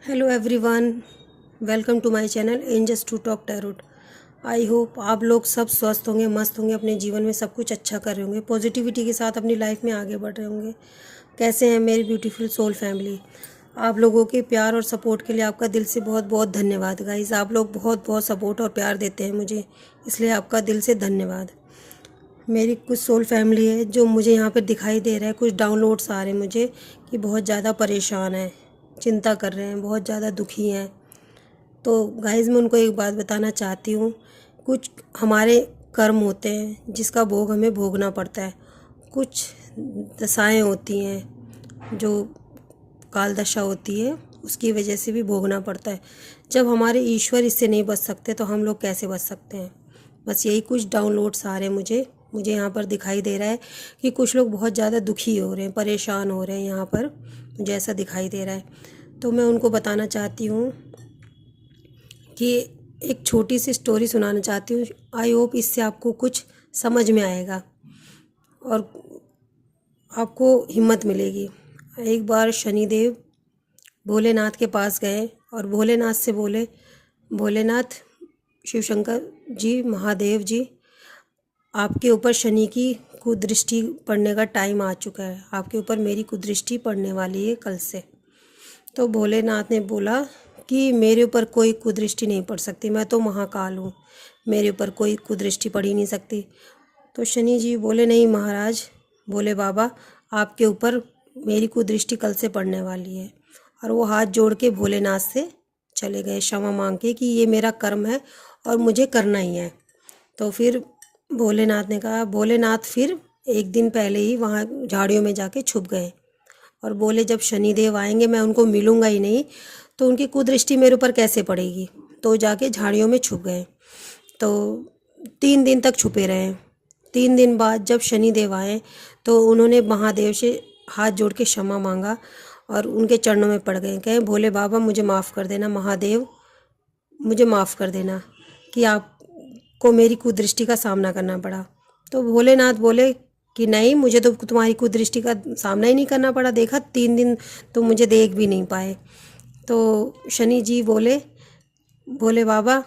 Hello everyone, welcome to my channel angels to talk tarot. I hope आप लोग सब स्वस्थ होंगे, मस्त होंगे, अपने जीवन में सब कुछ अच्छा कर रहे होंगे, पॉजिटिविटी के साथ अपनी लाइफ में आगे बढ़ रहे होंगे। कैसे हैं मेरी ब्यूटीफुल सोल फैमिली? आप लोगों के प्यार और सपोर्ट के लिए आपका दिल से बहुत बहुत धन्यवाद गाइस। आप लोग बहुत बहुत सपोर्ट और प्यार देते हैं मुझे, इसलिए आपका दिल से धन्यवाद। मेरी कुछ सोल फैमिली है जो मुझे यहाँ पे दिखाई दे रहा है, कुछ डाउनलोड्स आ रहे हैं मुझे कि बहुत ज़्यादा परेशान है, चिंता कर रहे हैं, बहुत ज़्यादा दुखी हैं। तो गाइज़ मैं उनको एक बात बताना चाहती हूँ, कुछ हमारे कर्म होते हैं जिसका भोग हमें भोगना पड़ता है। कुछ दशाएं होती हैं जो काल दशा होती है, उसकी वजह से भी भोगना पड़ता है। जब हमारे ईश्वर इससे नहीं बच सकते तो हम लोग कैसे बच सकते हैं? बस यही कुछ डाउनलोड्स आ रहे हैं मुझे यहाँ पर दिखाई दे रहा है कि कुछ लोग बहुत ज़्यादा दुखी हो रहे हैं, परेशान हो रहे हैं। यहाँ पर मुझे ऐसा दिखाई दे रहा है, तो मैं उनको बताना चाहती हूँ कि एक छोटी सी स्टोरी सुनाना चाहती हूँ। आई होप इससे आपको कुछ समझ में आएगा और आपको हिम्मत मिलेगी। एक बार शनिदेव भोलेनाथ के पास गए और भोलेनाथ से बोले, भोलेनाथ, शिव शंकर जी, महादेव जी, आपके ऊपर शनि की कुदृष्टि पड़ने का टाइम आ चुका है, आपके ऊपर मेरी कुदृष्टि पड़ने वाली है कल से। तो भोलेनाथ ने बोला कि मेरे ऊपर कोई कुदृष्टि नहीं पड़ सकती, मैं तो महाकाल हूँ, मेरे ऊपर कोई कुदृष्टि पड़ ही नहीं सकती। तो शनि जी बोले, नहीं महाराज, बोले बाबा, आपके ऊपर मेरी कुदृष्टि कल से पड़ने वाली है। और वो हाथ जोड़ के भोलेनाथ से चले गए क्षमा मांग के कि ये मेरा कर्म है और मुझे करना ही है। तो फिर भोलेनाथ ने कहा, भोलेनाथ फिर एक दिन पहले ही वहाँ झाड़ियों में जाके छुप गए और बोले, जब शनिदेव आएंगे मैं उनको मिलूंगा ही नहीं तो उनकी कुदृष्टि मेरे ऊपर कैसे पड़ेगी। तो जाके झाड़ियों में छुप गए। तो 3 दिन तक छुपे रहे। 3 दिन बाद जब शनिदेव आए तो उन्होंने महादेव से हाथ जोड़ के क्षमा मांगा और उनके चरणों में पड़ गए। कहे, भोले बाबा मुझे माफ़ कर देना, महादेव मुझे माफ़ कर देना कि आपको मेरी कुदृष्टि का सामना करना पड़ा। तो भोलेनाथ बोले कि नहीं, मुझे तो तुम्हारी कुदृष्टि का सामना ही नहीं करना पड़ा, देखा 3 दिन तो मुझे देख भी नहीं पाए। तो शनि जी बोले, भोले बाबा,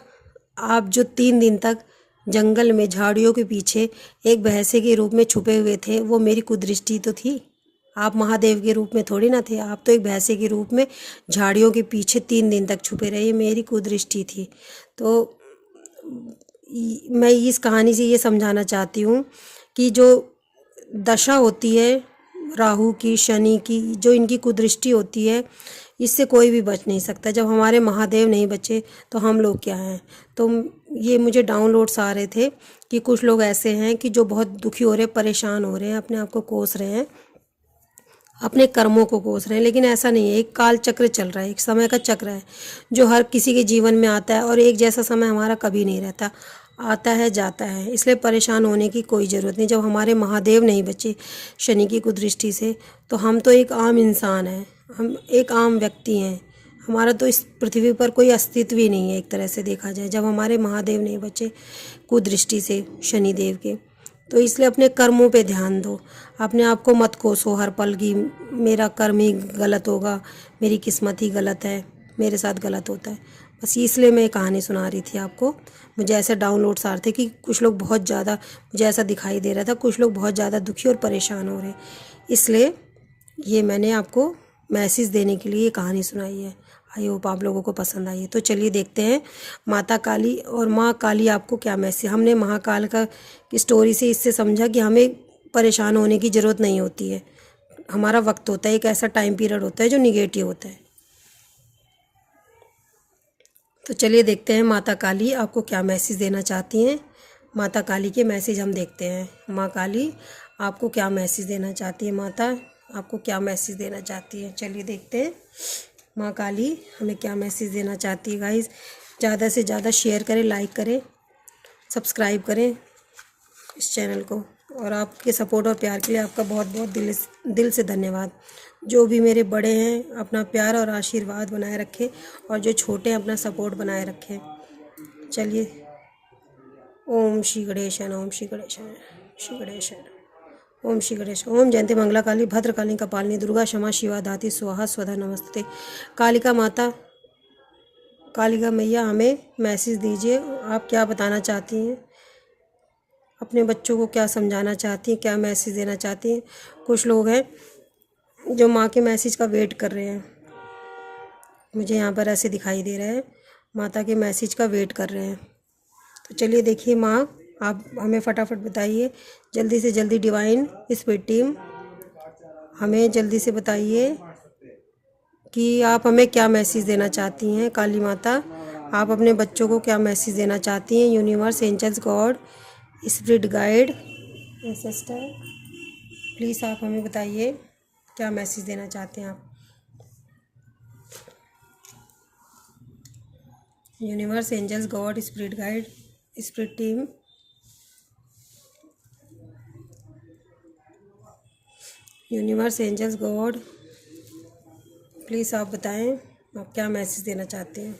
आप जो 3 दिन तक जंगल में झाड़ियों के पीछे एक भैंसे के रूप में छुपे हुए थे, वो मेरी कुदृष्टि तो थी, आप महादेव के रूप में थोड़ी ना थे, आप तो एक भैंसे के रूप में झाड़ियों के पीछे 3 दिन तक छुपे रहे, ये मेरी कुदृष्टि थी। तो मैं इस कहानी से ये समझाना चाहती हूँ कि जो दशा होती है राहु की, शनि की, जो इनकी कुदृष्टि होती है, इससे कोई भी बच नहीं सकता। जब हमारे महादेव नहीं बचे तो हम लोग क्या हैं? तो ये मुझे डाउनलोड्स आ रहे थे कि कुछ लोग ऐसे हैं कि जो बहुत दुखी हो रहे हैं, परेशान हो रहे हैं, अपने आप को कोस रहे हैं, अपने कर्मों को कोस रहे हैं। लेकिन ऐसा नहीं है, एक काल चक्र चल रहा है, एक समय का चक्र है जो हर किसी के जीवन में आता है और एक जैसा समय हमारा कभी नहीं रहता, आता है जाता है। इसलिए परेशान होने की कोई ज़रूरत नहीं। जब हमारे महादेव नहीं बचे शनि की कुदृष्टि से तो हम तो एक आम इंसान हैं, हम एक आम व्यक्ति हैं, हमारा तो इस पृथ्वी पर कोई अस्तित्व ही नहीं है एक तरह से देखा जाए, जब हमारे महादेव नहीं बचे कुदृष्टि से शनिदेव के। तो इसलिए अपने कर्मों पे ध्यान दो, अपने आप को मत कोसो हर पल की मेरा कर्म ही गलत होगा, मेरी किस्मत ही गलत है, मेरे साथ गलत होता है। बस इसलिए मैं कहानी सुना रही थी आपको। मुझे ऐसे डाउनलोड्स आ रहे थे कि कुछ लोग बहुत ज़्यादा, मुझे ऐसा दिखाई दे रहा था कुछ लोग बहुत ज़्यादा दुखी और परेशान हो रहे हैं, इसलिए ये मैंने आपको मैसेज देने के लिए ये कहानी सुनाई है। आई होप आप लोगों को पसंद आई है। तो चलिए देखते हैं माता काली और माँ काली आपको क्या मैसेज। हमने महाकाल का स्टोरी से इससे समझा कि हमें परेशान होने की ज़रूरत नहीं होती है। हमारा वक्त होता है, एक ऐसा टाइम पीरियड होता है जो निगेटिव होता है। तो चलिए देखते हैं माता काली आपको क्या मैसेज देना चाहती हैं। माता काली के मैसेज हम देखते हैं। माँ काली आपको क्या मैसेज देना चाहती है, माता आपको क्या मैसेज देना चाहती है, चलिए देखते हैं माँ काली हमें क्या मैसेज देना चाहती है। गाइस ज़्यादा से ज़्यादा शेयर करें, लाइक करें, सब्सक्राइब करें इस चैनल को, और आपके सपोर्ट और प्यार के लिए आपका बहुत बहुत दिल से धन्यवाद। जो भी मेरे बड़े हैं अपना प्यार और आशीर्वाद बनाए रखें और जो छोटे हैं अपना सपोर्ट बनाए रखें। चलिए, ओम श्री गणेशाय नमः, ओम श्री गणेशाय, श्री गणेशाय, ओम श्री गणेश। ओम जयंती मंगला काली भद्रकाली कपालिनी दुर्गा क्षमा शिवा धाती स्वाहा स्वधा नमस्ते। कालिका माता कालिका मैया हमें मैसेज दीजिए, आप क्या बताना चाहती हैं, अपने बच्चों को क्या समझाना चाहती हैं, क्या मैसेज देना चाहती हैं। कुछ लोग हैं जो माँ के मैसेज का वेट कर रहे हैं, मुझे यहाँ पर ऐसे दिखाई दे रहा है, माता के मैसेज का वेट कर रहे हैं। तो चलिए देखिए माँ, आप हमें फटाफट बताइए, जल्दी से जल्दी डिवाइन स्पिरिट टीम हमें जल्दी से बताइए कि आप हमें क्या मैसेज देना चाहती हैं। काली माता, आप अपने बच्चों को क्या मैसेज देना चाहती हैं। Universe, angels, God, spirit guide, ancestor, please आप हमें बताइए क्या मैसेज देना चाहते हैं आप। Universe, angels, God, spirit guide, spirit team, universe, angels, God, please आप बताएं आप क्या मैसेज देना चाहते हैं।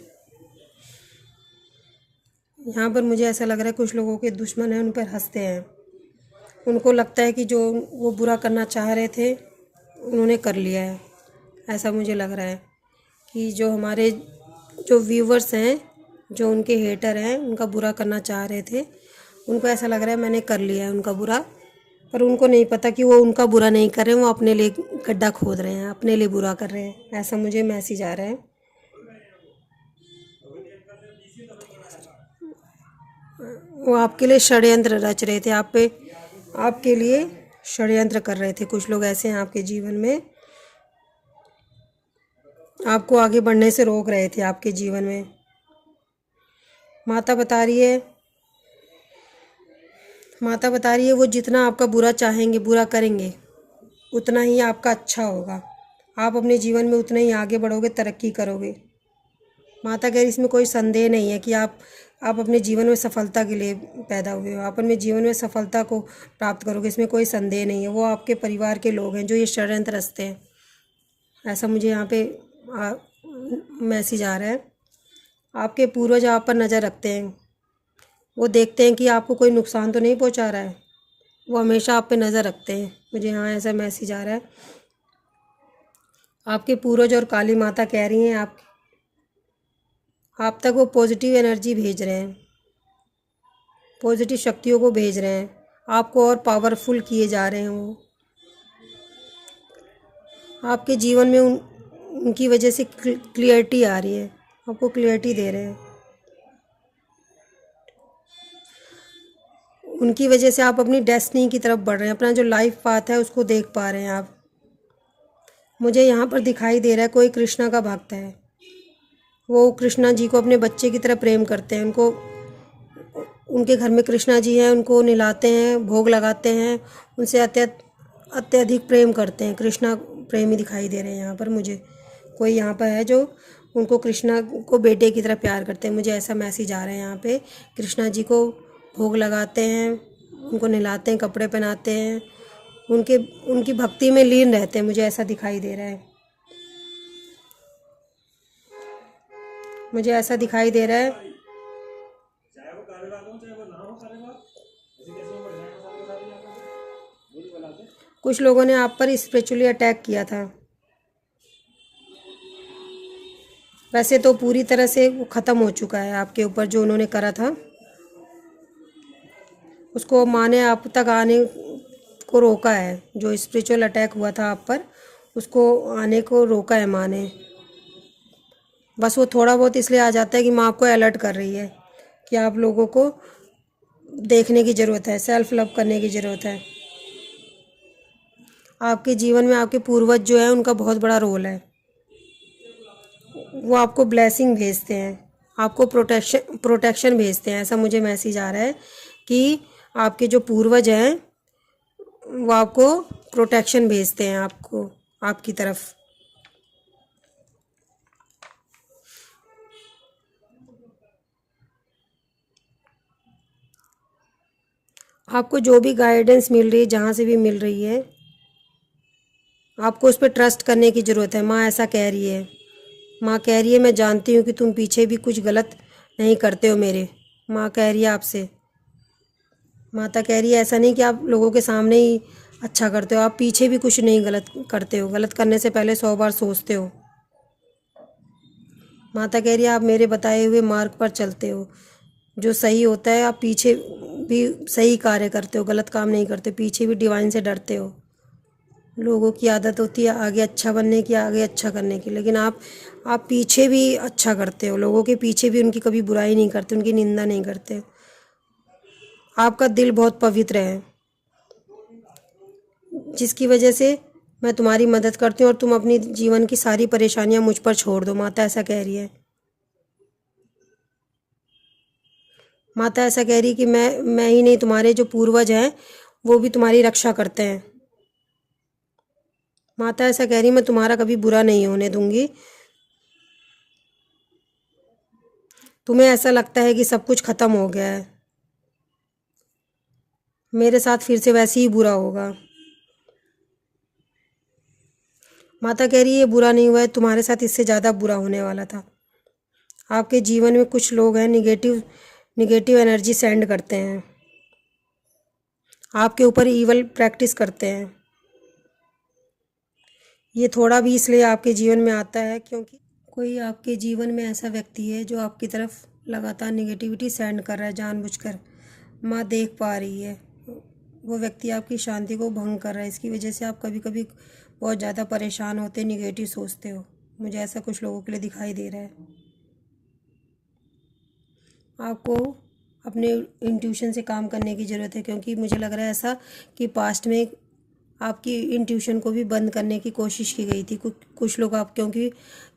यहाँ पर मुझे ऐसा लग रहा है कुछ लोगों के दुश्मन हैं, उन पर हंसते हैं। उनको लगता है कि जो वो बुरा करना चाह रहे थे उन्होंने कर लिया है। ऐसा मुझे लग रहा है कि जो हमारे जो व्यूवर्स हैं, जो उनके हेटर हैं, उनका बुरा करना चाह रहे थे, उनको ऐसा लग रहा है मैंने कर लिया है उनका बुरा। पर उनको नहीं पता कि वो उनका बुरा नहीं कर रहे हैं, वो अपने लिए गड्ढा खोद रहे हैं, अपने लिए बुरा कर रहे हैं। ऐसा मुझे मैसेज आ रहा है। वो आपके लिए षड्यंत्र रच रहे थे, आप पे, आपके लिए षड्यंत्र कर रहे थे। कुछ लोग ऐसे हैं आपके जीवन में, आपको आगे बढ़ने से रोक रहे थे आपके जीवन में। माता बता रही है, माता बता रही है वो जितना आपका बुरा चाहेंगे, बुरा करेंगे, उतना ही आपका अच्छा होगा। आप अपने जीवन में उतना ही आगे बढ़ोगे, तरक्की करोगे। माता कह रही इसमें कोई संदेह नहीं है कि आप अपने जीवन में सफलता के लिए पैदा हुए हो, आप अपने जीवन में सफलता को प्राप्त करोगे, इसमें कोई संदेह नहीं है। वो आपके परिवार के लोग हैं जो ये षड्यंत्र रचते हैं। ऐसा मुझे यहाँ पे मैसेज आ रहा है। आपके पूर्वज आप पर नज़र रखते हैं, वो देखते हैं कि आपको कोई नुकसान तो नहीं पहुँचा रहा है, वो हमेशा आप पे नज़र रखते हैं। मुझे यहाँ ऐसा मैसेज आ रहा है। आपके पूर्वज और काली माता कह रही हैं आप तक वो पॉजिटिव एनर्जी भेज रहे हैं, पॉजिटिव शक्तियों को भेज रहे हैं, आपको और पावरफुल किए जा रहे हैं। वो आपके जीवन में उनकी वजह से क्लियरिटी आ रही है, आपको क्लियरिटी दे रहे हैं। उनकी वजह से आप अपनी डेस्टिनी की तरफ बढ़ रहे हैं, अपना जो लाइफ पाथ है उसको देख पा रहे हैं आप। मुझे यहाँ पर दिखाई दे रहा है कोई कृष्णा का भक्त है, वो कृष्णा जी को अपने बच्चे की तरह प्रेम करते हैं। उनको, उनके घर में कृष्णा जी हैं, उनको नहलाते हैं, भोग लगाते हैं, उनसे अत्यधिक प्रेम करते हैं। कृष्णा प्रेमी दिखाई दे रहे हैं यहाँ पर मुझे। कोई यहाँ पर है जो उनको, कृष्णा को बेटे की तरह प्यार करते हैं। मुझे ऐसा मैसेज आ रहा है यहाँ पे। कृष्णा जी को भोग लगाते हैं, उनको नहलाते हैं, कपड़े पहनाते हैं, उनकी भक्ति में लीन रहते हैं। मुझे ऐसा दिखाई दे रहा है, मुझे ऐसा दिखाई दे रहा है। कुछ लोगों ने आप पर स्पिरिचुअली अटैक किया था, वैसे तो पूरी तरह से वो ख़त्म हो चुका है आपके ऊपर। जो उन्होंने करा था उसको माँ ने आप तक आने को रोका है। जो स्पिरिचुअल अटैक हुआ था आप पर, उसको आने को रोका है माँ ने। बस वो थोड़ा बहुत इसलिए आ जाता है कि माँ आपको अलर्ट कर रही है कि आप लोगों को देखने की ज़रूरत है, सेल्फ लव करने की ज़रूरत है। आपके जीवन में आपके पूर्वज जो है उनका बहुत बड़ा रोल है। वो आपको ब्लेसिंग भेजते हैं, आपको प्रोटेक्शन भेजते हैं। ऐसा मुझे मैसेज आ रहा है कि आपके जो पूर्वज हैं वो आपको प्रोटेक्शन भेजते हैं, आपको, आपकी तरफ। आपको जो भी गाइडेंस मिल रही है, जहाँ से भी मिल रही है, आपको उस पर ट्रस्ट करने की ज़रूरत है। माँ ऐसा कह रही है, माँ कह रही है मैं जानती हूँ कि तुम पीछे भी कुछ गलत नहीं करते हो मेरे। माँ कह रही है आपसे, माता कह रही है ऐसा नहीं कि आप लोगों के सामने ही अच्छा करते हो, आप पीछे भी कुछ नहीं गलत करते हो। गलत करने से पहले 100 बार सोचते हो। माता कह रही है आप मेरे बताए हुए मार्ग पर चलते हो, जो सही होता है। आप पीछे भी सही कार्य करते हो, गलत काम नहीं करते, पीछे भी डिवाइन से डरते हो। लोगों की आदत होती है आगे अच्छा बनने की, आगे अच्छा करने की, लेकिन आप पीछे भी अच्छा करते हो, लोगों के पीछे भी उनकी कभी बुराई नहीं करते, उनकी निंदा नहीं करते। आपका दिल बहुत पवित्र है, जिसकी वजह से मैं तुम्हारी मदद करती हूँ और तुम अपनी जीवन की सारी परेशानियां मुझ पर छोड़ दो। माता ऐसा कह रही है। माता ऐसा कह रही है कि मैं ही नहीं, तुम्हारे जो पूर्वज हैं वो भी तुम्हारी रक्षा करते हैं। माता ऐसा कह रही है मैं तुम्हारा कभी बुरा नहीं होने दूंगी। तुम्हें ऐसा लगता है कि सब कुछ खत्म हो गया है, मेरे साथ फिर से वैसे ही बुरा होगा। माता कह रही है ये बुरा नहीं हुआ है, तुम्हारे साथ इससे ज़्यादा बुरा होने वाला था। आपके जीवन में कुछ लोग हैं निगेटिव निगेटिव एनर्जी सेंड करते हैं, आपके ऊपर ईवल प्रैक्टिस करते हैं। ये थोड़ा भी इसलिए आपके जीवन में आता है क्योंकि कोई आपके जीवन में ऐसा व्यक्ति है जो आपकी तरफ लगातार निगेटिविटी सेंड कर रहा है जानबूझकर। माँ देख पा रही है, वो व्यक्ति आपकी शांति को भंग कर रहा है। इसकी वजह से आप कभी कभी बहुत ज़्यादा परेशान होते, निगेटिव सोचते हो। मुझे ऐसा कुछ लोगों के लिए दिखाई दे रहा है। आपको अपने इंट्यूशन से काम करने की ज़रूरत है, क्योंकि मुझे लग रहा है ऐसा कि पास्ट में आपकी इंट्यूशन को भी बंद करने की कोशिश की गई थी। कुछ लोग आप क्योंकि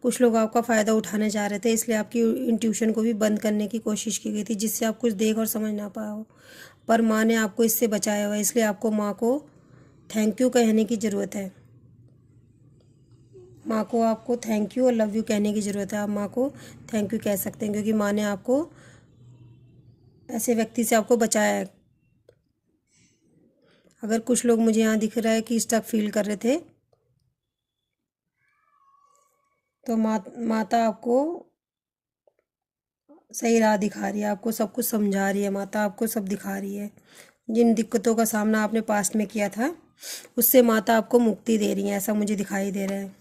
कुछ लोग आपका फ़ायदा उठाना चाह रहे थे, इसलिए आपकी इंट्यूशन को भी बंद करने की कोशिश की गई थी, जिससे आप कुछ देख और समझ ना पाओ। पर माँ ने आपको इससे बचाया हुआ है, इसलिए आपको माँ को थैंक यू कहने की ज़रूरत है। माँ को आपको थैंक यू और लव यू कहने की ज़रूरत है। आप माँ को थैंक यू कह सकते हैं, क्योंकि माँ ने आपको ऐसे व्यक्ति से आपको बचाया है। अगर कुछ लोग मुझे यहाँ दिख रहा है कि स्टक फील कर रहे थे, तो माता आपको सही राह दिखा रही है, आपको सब कुछ समझा रही है। माता आपको सब दिखा रही है। जिन दिक्कतों का सामना आपने पास्ट में किया था, उससे माता आपको मुक्ति दे रही है, ऐसा मुझे दिखाई दे रहा है।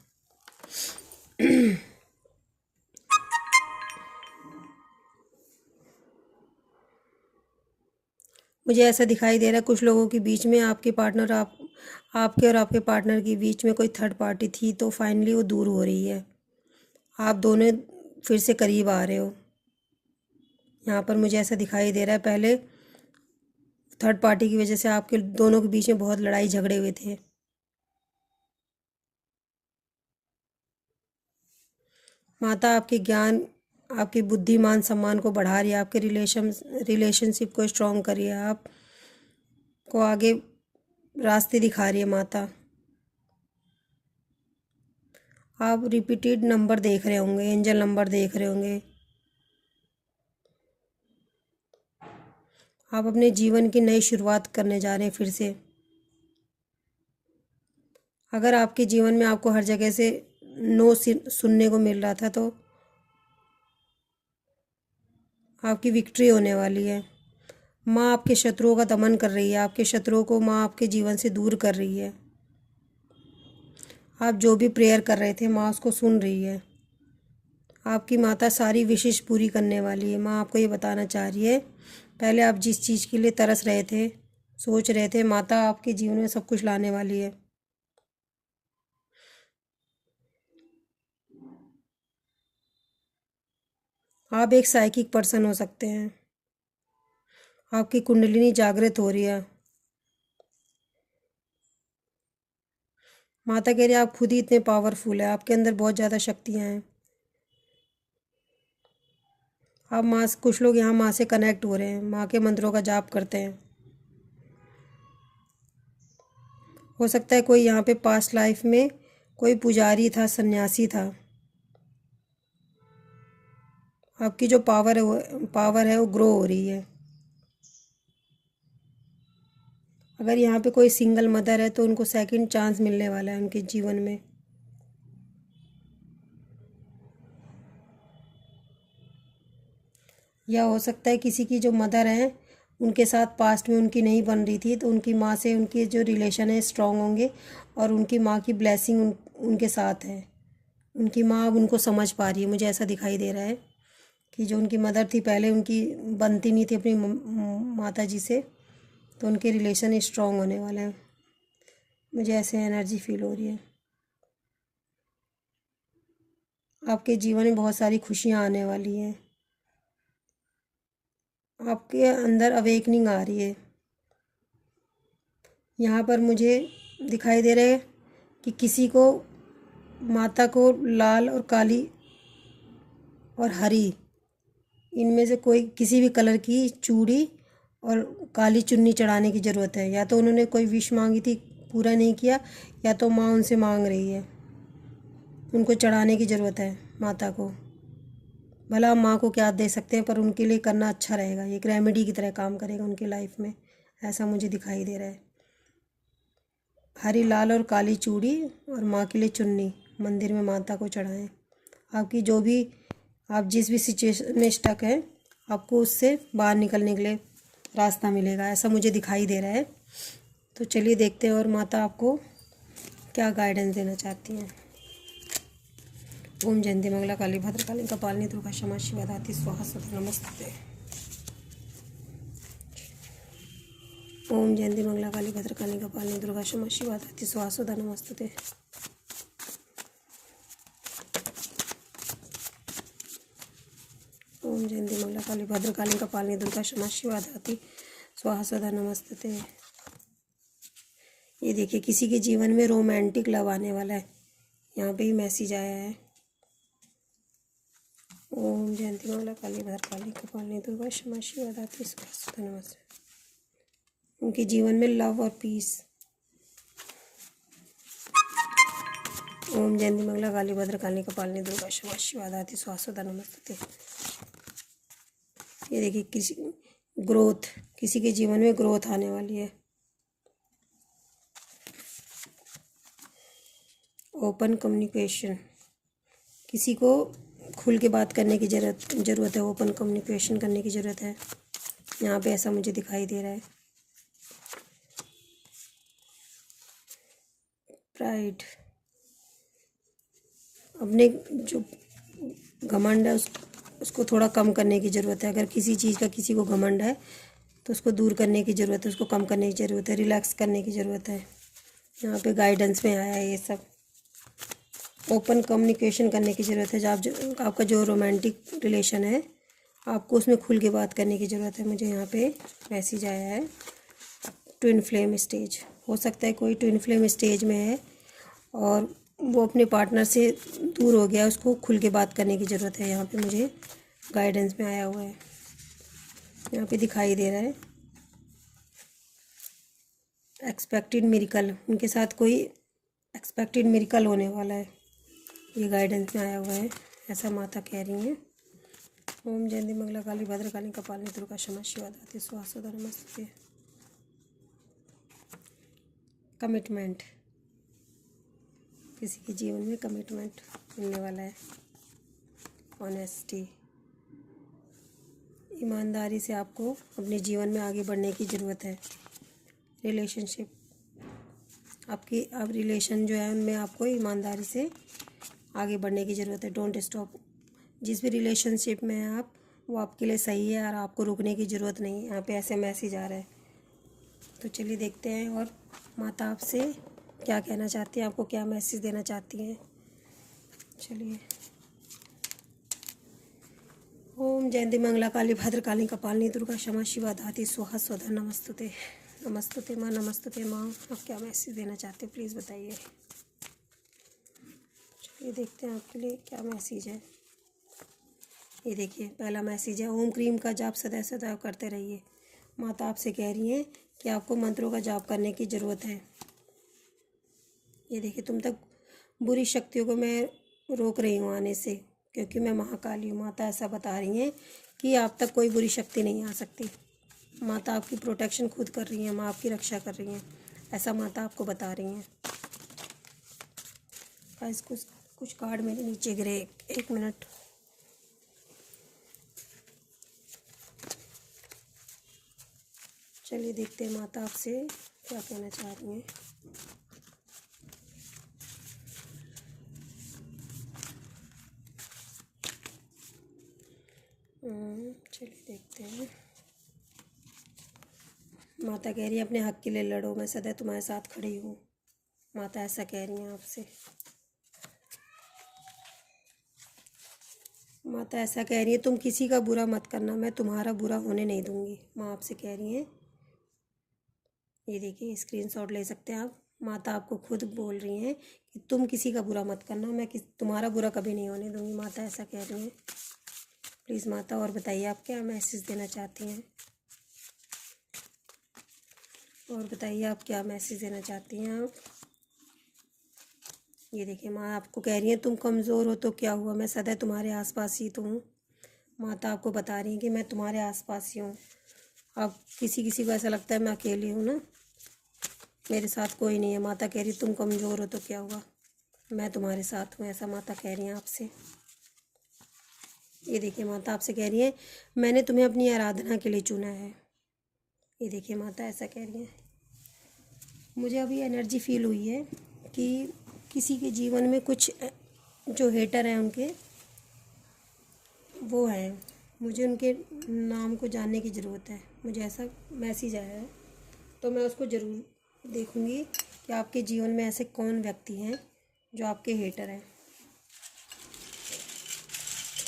मुझे ऐसा दिखाई दे रहा है कुछ लोगों के बीच में आपके पार्टनर आपके और आपके पार्टनर के बीच में कोई थर्ड पार्टी थी, तो फाइनली वो दूर हो रही है। आप दोनों फिर से करीब आ रहे हो। यहाँ पर मुझे ऐसा दिखाई दे रहा है पहले थर्ड पार्टी की वजह से आपके दोनों के बीच में बहुत लड़ाई झगड़े हुए थे। माता आपके ज्ञान, आपकी बुद्धिमान सम्मान को बढ़ा रही है, आपके रिलेशनशिप को स्ट्रॉन्ग कर रही है, आपको आगे रास्ते दिखा रही है माता। आप रिपीटेड नंबर देख रहे होंगे, एंजल नंबर देख रहे होंगे। आप अपने जीवन की नई शुरुआत करने जा रहे हैं फिर से। अगर आपके जीवन में आपको हर जगह से नो सुनने को मिल रहा था, तो आपकी विक्ट्री होने वाली है। माँ आपके शत्रुओं का दमन कर रही है, आपके शत्रुओं को माँ आपके जीवन से दूर कर रही है। आप जो भी प्रेयर कर रहे थे, माँ उसको सुन रही है। आपकी माता सारी विशेष पूरी करने वाली है। माँ आपको ये बताना चाह रही है, पहले आप जिस चीज़ के लिए तरस रहे थे, सोच रहे थे, माता आपके जीवन में सब कुछ लाने वाली है। आप एक साइकिक पर्सन हो सकते हैं। आपकी कुंडलिनी जागृत हो रही है। माता कह रही है आप खुद ही इतने पावरफुल है, आपके अंदर बहुत ज़्यादा शक्तियाँ हैं। आप माँ, कुछ लोग यहाँ माँ से कनेक्ट हो रहे हैं, माँ के मंत्रों का जाप करते हैं। हो सकता है कोई यहाँ पे पास्ट लाइफ में कोई पुजारी था, सन्यासी था। आपकी जो पावर है वो ग्रो हो रही है। अगर यहाँ पे कोई सिंगल मदर है, तो उनको सेकंड चांस मिलने वाला है उनके जीवन में। या हो सकता है किसी की जो मदर है, उनके साथ पास्ट में उनकी नहीं बन रही थी, तो उनकी माँ से उनके जो रिलेशन है स्ट्रांग होंगे और उनकी माँ की ब्लेसिंग उनके साथ है। उनकी माँ अब उनको समझ पा रही है, मुझे ऐसा दिखाई दे रहा है कि जो उनकी मदर थी पहले उनकी बनती नहीं थी अपनी माता जी से, तो उनके रिलेशन स्ट्रॉन्ग होने वाले हैं। मुझे ऐसे एनर्जी फील हो रही है। आपके जीवन में बहुत सारी खुशियाँ आने वाली हैं। आपके अंदर अवेकनिंग आ रही है। यहाँ पर मुझे दिखाई दे रहा है कि किसी को, माता को लाल और काली और हरी, इनमें से कोई किसी भी कलर की चूड़ी और काली चुन्नी चढ़ाने की ज़रूरत है। या तो उन्होंने कोई विश मांगी थी, पूरा नहीं किया, या तो माँ उनसे मांग रही है, उनको चढ़ाने की ज़रूरत है माता को। भला हम माँ को क्या दे सकते हैं, पर उनके लिए करना अच्छा रहेगा, एक रेमेडी की तरह काम करेगा उनकी लाइफ में, ऐसा मुझे दिखाई दे रहा है। हरी, लाल और काली चूड़ी और माँ के लिए चुन्नी मंदिर में माता को चढ़ाएं। आपकी जो भी, आप जिस भी सिचुएशन में स्टक हैं, आपको उससे बाहर निकलने के लिए रास्ता मिलेगा, ऐसा मुझे दिखाई दे रहा है। तो चलिए देखते हैं और माता आपको क्या गाइडेंस देना चाहती हैं। ओम जयंती मंगला काली भद्रकाली कपालिनी दुर्गा क्षमा शिवा धात्री स्वाहा स्वधा नमस्ते। ओम जयंती मंगला काली भद्रकाली कपालिनी दुर्गा क्षमा शिवा धात्री स्वाहा स्वधा नमस्ते। ओम जयंती मंगला काली भद्रकाली कपालिनी दुर्गा क्षमा शिवा धात्री स्वाहा स्वधा नमस्ते। ये देखिए, किसी के जीवन में रोमांटिक लव आने वाला है, यहाँ पे ही मैसेज आया है। ओम जयंती मंगला काली भद्रकाली कपालिनी दुर्गा क्षमा शिवा धात्री स्वाहा स्वधा नमस्ते। उनके जीवन में लव और पीस। ओम जयंती मंगला काली भद्रकाली कपालिनी दुर्गा क्षमा शिवा धात्री स्वाहा स्वधा नमस्ते। ये देखिए, किसी ग्रोथ, किसी के जीवन में ग्रोथ आने वाली है। ओपन कम्युनिकेशन, किसी को खुल के बात करने की ज़रूरत है, ओपन कम्युनिकेशन करने की ज़रूरत है, यहाँ पे ऐसा मुझे दिखाई दे रहा है। प्राइड, अपने जो घमंड है उसको थोड़ा कम करने की ज़रूरत है। अगर किसी चीज़ का किसी को घमंड है तो उसको दूर करने की ज़रूरत है, उसको कम करने की ज़रूरत है, रिलैक्स करने की ज़रूरत है। यहाँ पे गाइडेंस में आया है ये सब। ओपन कम्युनिकेशन करने की ज़रूरत है। जब आपका जो रोमांटिक रिलेशन है, आपको उसमें खुल के बात करने की ज़रूरत है। मुझे यहाँ पे मैसेज आया है ट्विन फ्लेम स्टेज। हो सकता है कोई ट्विन फ्लेम स्टेज में है और वो अपने पार्टनर से दूर हो गया, उसको खुल के बात करने की ज़रूरत है। यहाँ पे मुझे गाइडेंस में आया हुआ है, यहाँ पे दिखाई दे रहा है एक्सपेक्टेड मिरेकल। उनके साथ कोई एक्सपेक्टेड मिरेकल होने वाला है, ये गाइडेंस में आया हुआ है, ऐसा माता कह रही हैं। ओम जयंती मंगला काली भद्रकाली कपालिनी दुर्गा क्षमा शिवा धात्री स्वाहा स्वधा नमस्ते। कमिटमेंट, किसी के जीवन में कमिटमेंट मिलने वाला है। ऑनेस्टी, ईमानदारी से आपको अपने जीवन में आगे बढ़ने की ज़रूरत है। रिलेशनशिप, आपकी अब रिलेशन जो है उनमें आपको ईमानदारी से आगे बढ़ने की ज़रूरत है। Don't stop. जिस भी रिलेशनशिप में हैं आप, वो आपके लिए सही है और आपको रुकने की ज़रूरत नहीं है। यहाँ पे ऐसे मैसेज आ रहा है। तो चलिए देखते हैं और माता आपसे क्या कहना चाहती हैं, आपको क्या मैसेज देना चाहती हैं। चलिए। ओम जयंती मंगला काली भद्रकाली कपालिनी दुर्गा क्षमा शिवा धात्री स्वाहा स्वधा नमस्ते। नमस्ते माँ, नमस्ते माँ। आप क्या मैसेज देना चाहते हैं, प्लीज़ बताइए। चलिए देखते हैं आपके लिए क्या मैसेज है। ये देखिए, पहला मैसेज है ओम क्रीम का जाप सदा सदा करते रहिए। माता आपसे कह रही हैं कि आपको मंत्रों का जाप करने की ज़रूरत है। ये देखिए, तुम तक बुरी शक्तियों को मैं रोक रही हूँ आने से, क्योंकि मैं महाकाली हूँ। माता ऐसा बता रही हैं कि आप तक कोई बुरी शक्ति नहीं आ सकती। माता आपकी प्रोटेक्शन खुद कर रही हैं, माँ आपकी रक्षा कर रही हैं, ऐसा माता आपको बता रही हैं। गाइस, कुछ कार्ड मेरे नीचे गिरे, एक मिनट। चलिए देखते हैं माता आपसे क्या कहना चाह रही हैं। चलिए देखते हैं। माता कह रही है अपने हक के लिए लड़ो, मैं सदैव तुम्हारे साथ खड़ी हूँ। माता ऐसा कह रही हैं आपसे। माता ऐसा कह रही है तुम किसी का बुरा मत करना, मैं तुम्हारा बुरा होने नहीं दूंगी। माँ आपसे कह रही हैं, ये देखिए स्क्रीनशॉट ले सकते हैं आप। माता आपको खुद बोल रही हैं कि तुम किसी का बुरा मत करना, मैं तुम्हारा बुरा कभी नहीं होने दूंगी। माता ऐसा कह रही हैं। प्लीज़ माता और बताइए आप क्या मैसेज देना चाहती हैं, और बताइए आप क्या मैसेज देना चाहती हैं आप। ये देखिए माँ आपको कह रही हैं तुम कमज़ोर हो तो क्या हुआ, मैं सदैव तुम्हारे आसपास ही तो हूँ। माता आपको बता रही हैं कि मैं तुम्हारे आसपास ही हूँ। अब किसी किसी को ऐसा लगता है मैं अकेली हूँ ना, मेरे साथ कोई नहीं है। माता कह रही तुम कमज़ोर हो तो क्या हुआ, मैं तुम्हारे साथ हूँ, ऐसा माता कह रही हैं आपसे। ये देखिए माता आपसे कह रही है मैंने तुम्हें अपनी आराधना के लिए चुना है। ये देखिए माता ऐसा कह रही हैं। मुझे अभी एनर्जी फील हुई है कि किसी के जीवन में कुछ जो हेटर हैं उनके वो हैं, मुझे उनके नाम को जानने की ज़रूरत है। मुझे ऐसा मैसेज आया है तो मैं उसको ज़रूर देखूंगी कि आपके जीवन में ऐसे कौन व्यक्ति हैं जो आपके हेटर हैं।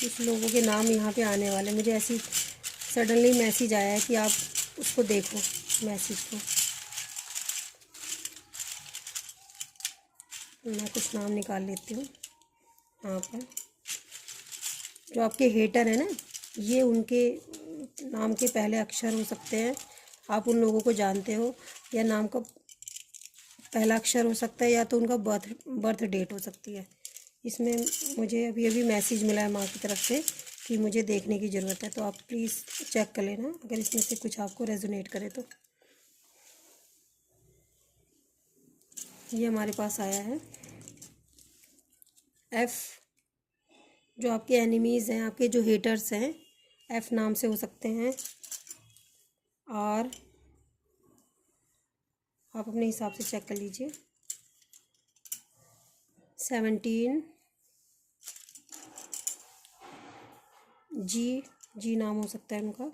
कुछ लोगों के नाम यहाँ पे आने वाले, मुझे ऐसी सडनली मैसेज आया है कि आप उसको देखो मैसेज को। मैं कुछ नाम निकाल लेती हूँ यहाँ पर। जो आपके हेटर हैं ना, ये उनके नाम के पहले अक्षर हो सकते हैं, आप उन लोगों को जानते हो, या नाम का पहला अक्षर हो सकता है, या तो उनका बर्थ डेट हो सकती है। इसमें मुझे अभी अभी मैसेज मिला है माँ की तरफ से कि मुझे देखने की ज़रूरत है, तो आप प्लीज़ चेक कर लेना अगर इसमें से कुछ आपको रेजोनेट करे तो। ये हमारे पास आया है एफ़। जो आपके एनिमीज़ हैं, आपके जो हेटर्स हैं, एफ़ नाम से हो सकते हैं। और आप अपने हिसाब से चेक कर लीजिए। 17 जी नाम हो सकता है उनका।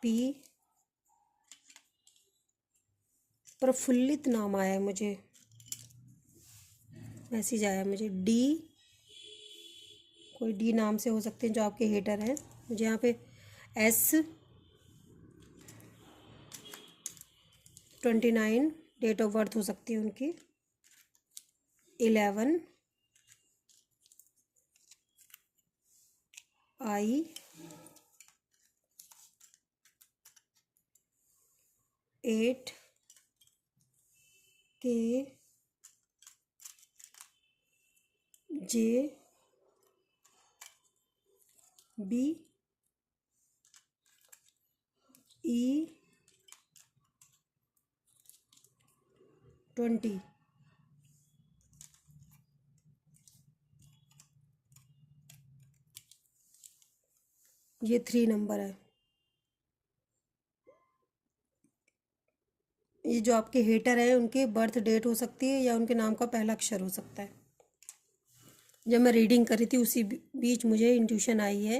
पी प्रफुल्लित नाम आया है मुझे, मैसेज आया है मुझे। डी, कोई डी नाम से हो सकते हैं जो आपके हेटर हैं। मुझे यहाँ पे एस 29 डेट ऑफ बर्थ हो सकती है उनकी। 11 आई 8 के जे बी ई 20। ये 3 नंबर है। ये जो आपके हेटर हैं उनके बर्थ डेट हो सकती है, या उनके नाम का पहला अक्षर हो सकता है। जब मैं रीडिंग कर रही थी उसी बीच मुझे इंट्यूशन आई है,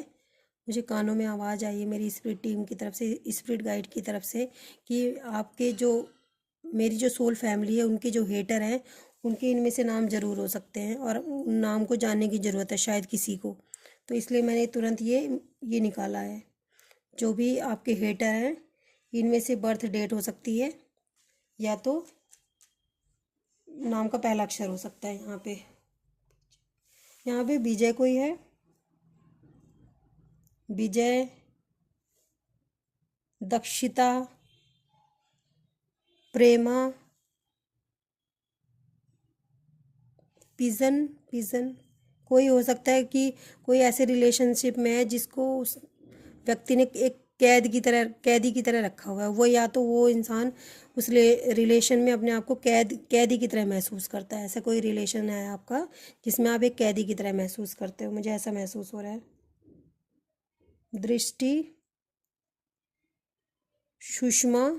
मुझे कानों में आवाज़ आई है मेरी स्पिरिट टीम की तरफ से, स्पिरिट गाइड की तरफ से, कि आपके जो मेरी जो सोल फैमिली है उनके जो हेटर हैं उनके इनमें से नाम ज़रूर हो सकते हैं, और उन नाम को जानने की ज़रूरत है शायद किसी को। तो इसलिए मैंने तुरंत ये निकाला है। जो भी आपके हेटर हैं इनमें से बर्थ डेट हो सकती है, या तो नाम का पहला अक्षर हो सकता है। यहाँ पे विजय कोई है, विजय, दक्षिता, प्रेमा, पिजन कोई हो सकता है कि कोई ऐसे रिलेशनशिप में है जिसको उस व्यक्ति ने एक कैदी की तरह रखा हुआ है। वो या तो वो इंसान उस रिलेशन में अपने आप को कैदी की तरह महसूस करता है। ऐसा कोई रिलेशन है आपका जिसमें आप एक कैदी की तरह महसूस करते हो, मुझे ऐसा महसूस हो रहा है। दृष्टि, सुषमा,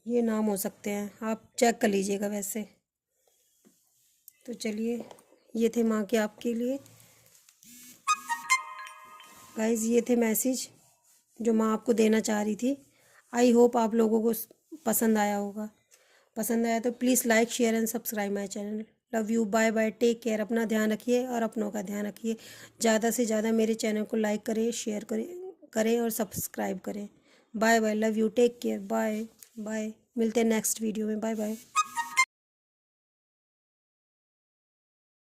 ये नाम हो सकते हैं, आप चेक कर लीजिएगा वैसे। तो चलिए, ये थे माँ के आपके लिए गाइज, ये थे मैसेज जो माँ आपको देना चाह रही थी। आई होप आप लोगों को पसंद आया होगा। पसंद आया तो please like share and subscribe my channel. Love you, bye bye, take care. अपना ध्यान रखिए और अपनों का ध्यान रखिए। ज़्यादा से ज़्यादा मेरे चैनल को लाइक करें, शेयर करें और सब्सक्राइब करें। Bye bye, love you, take care, bye bye. मिलते हैं नेक्स्ट वीडियो में। Bye bye.